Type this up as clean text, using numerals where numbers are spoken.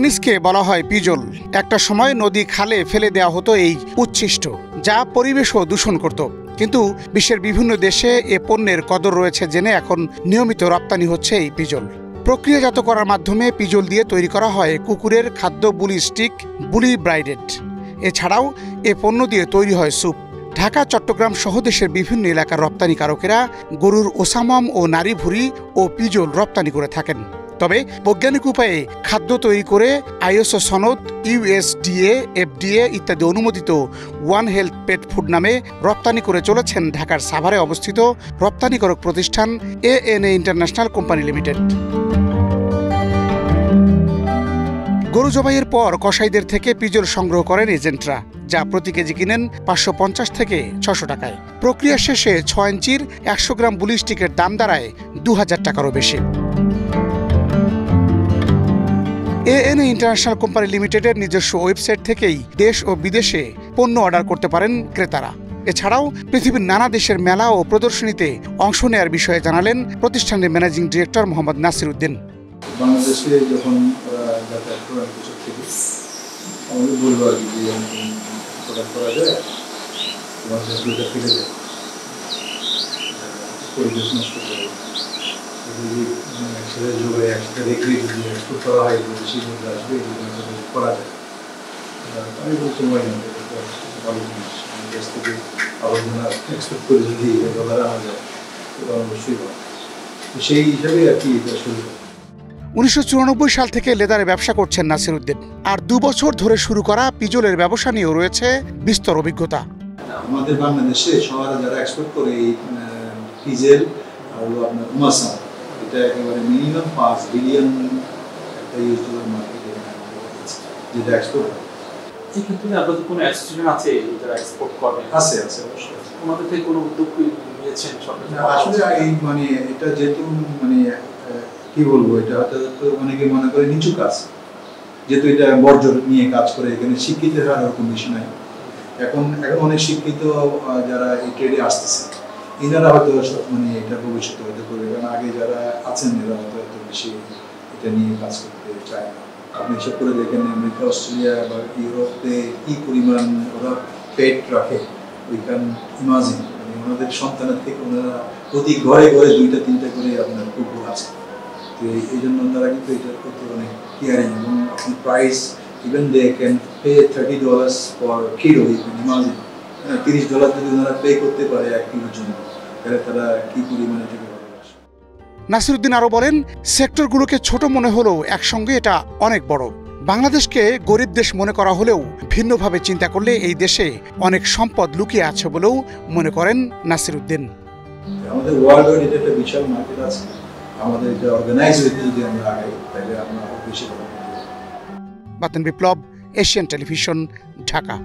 পেনিসকে বলা হয় পিজল। একটা সময় নদী খালে ফেলে দেওয়া হতো এই উচ্ছিষ্ট, যা পরিবেশও দূষণ করত। কিন্তু বিশ্বের বিভিন্ন দেশে এ পণ্যের কদর রয়েছে জেনে এখন নিয়মিত রপ্তানি হচ্ছে এই পিজল। প্রক্রিয়াজাত করার মাধ্যমে পিজল দিয়ে তৈরি করা হয় কুকুরের খাদ্য বুলি স্টিক, বুলি ব্রাইডেড। এছাড়াও এ পণ্য দিয়ে তৈরি হয় স্যুপ। ঢাকা, চট্টগ্রাম সহ দেশের বিভিন্ন এলাকার রপ্তানিকারকেরা গরুর ওসামাম ও নারী ভুঁড়ি ও পিজল রপ্তানি করে থাকেন। তবে বৈজ্ঞানিক উপায়ে খাদ্য তৈরি করে আইএসও সনদ, ইউএসডিএ, এফডিএ ইত্যাদি অনুমোদিত ওয়ান হেলথ পেট ফুড নামে রপ্তানি করে চলেছেন ঢাকার সাভারে অবস্থিত রপ্তানিকারক প্রতিষ্ঠান এএনএ ইন্টারন্যাশনাল কোম্পানি লিমিটেড। গরু জবাইয়ের পর কসাইদের থেকে পিজল সংগ্রহ করেন এজেন্টরা, যা প্রতি কেজি কিনেন 550 থেকে 600 টাকায়। প্রক্রিয়া শেষে 6 ইঞ্চির 100 গ্রাম বুলি স্টিকের দাম দাঁড়ায় 2000 টাকারও বেশি। এএনএ ইন্টারন্যাশনাল কোম্পানি লিমিটেডের নিজস্ব ওয়েবসাইট থেকেই দেশ ও বিদেশে পণ্য অর্ডার করতে পারেন ক্রেতারা। এছাড়াও পৃথিবীর নানা দেশের মেলা ও প্রদর্শনীতে অংশ নেওয়ার বিষয়ে জানালেন প্রতিষ্ঠানের managing director Mohammad Nasir Uddin. বাংলাদেশে যখন যাতায়াত করার কিছু থেকে আমাদের বলবো আর কি যে প্রোডাক্ট করা যায়, তোমাদের দুইটা ফেলে দেয়, পরিবেশ নষ্ট করে যদি একসাথে যোগে একসাথে রেখে যদি এক্সপোর্ট করা হয় বেশি মধ্যে আসবে এই করা যায়। আমি বলতে পারি না, ভালো জিনিস দেশ থেকে আবর্জনা এক্সপোর্ট করে যদি ডলার আনা যায় এটা অবশ্যই ভালো। সেই হিসাবে আর কি এটা শুরু। 1994 সাল থেকে লেদারে ব্যবসা করছেন নাসির উদ্দিন। আর 2 বছর ধরে শুরু করা পিজলের ব্যবসা নিয়েও রয়েছে বিস্তর অভিজ্ঞতা। আমাদের বাংলাদেশে শহরে যারা এক্সপোর্ট করে এই পিজেল আর আপনার উমাসাম, এটা একেবারে মিনিমাম 5 বিলিয়ন একটা ইউজ ডলার মার্কেটে যেটা এক্সপোর্ট হয়। এই ক্ষেত্রে আপনাদের কোনো অ্যাসোসিয়েশন আছে যারা এক্সপোর্ট করে? আছে অবশ্যই। ওনাদের থেকে কোনো উদ্যোগ নিয়েছেন সরকার? আসলে এই মানে এটা যেহেতু মানে কি বলবো, এটা হয়তো অনেকে মনে করে নিচু কাজ, যেহেতু এটা বর্জ্য নিয়ে কাজ করে, এখানে শিক্ষিত হওয়ার ওরকম বিষয় নাই। এখন অনেক শিক্ষিত যারা এই ট্রেডে আসতেছে, এনারা হয়তো মানে এটা ভবিষ্যতে হতে করবে, কারণ আগে যারা আছেন এরা হয়তো এত বেশি এটা নিয়ে কাজ করতে চায় না। আপনি হিসাব করে দেখেন আমেরিকা, অস্ট্রেলিয়া বা ইউরোপে কি পরিমাণ ওরা পেট রাখে, উই ক্যান ইমাজিন। মানে ওনাদের সন্তানের থেকে ওনারা প্রতি ঘরে ঘরে 2-3টা করে আপনার কুকুর আছে। তো এই জন্য তারা কিন্তু এটার প্রতি অনেক কেয়ারিং, এবং আপনি price even they can pay $30 for kilo. You can imagine $30 যদি ওনারা পে করতে পারে 1 কিলোর জন্য, তাহলে তারা কি পরিমাণে এটাকে ভালোবাসে। নাসির উদ্দিন আরও বলেন, সেক্টরগুলোকে ছোট মনে হলেও একসঙ্গে এটা অনেক বড়। বাংলাদেশকে গরিব দেশ মনে করা হলেও ভিন্নভাবে চিন্তা করলে এই দেশে অনেক সম্পদ লুকিয়ে আছে বলেও মনে করেন নাসির উদ্দিন। আমাদের ওয়ার্ল্ড ওয়াইড এটা একটা বিশাল মার্কেট আছে, আমাদের এটা অর্গানাইজ হইতে যদি আমরা আগাই তাহলে আমরা বেশি ভালো। বাতেন বিপ্লব, এশিয়ান টেলিভিশন, ঢাকা।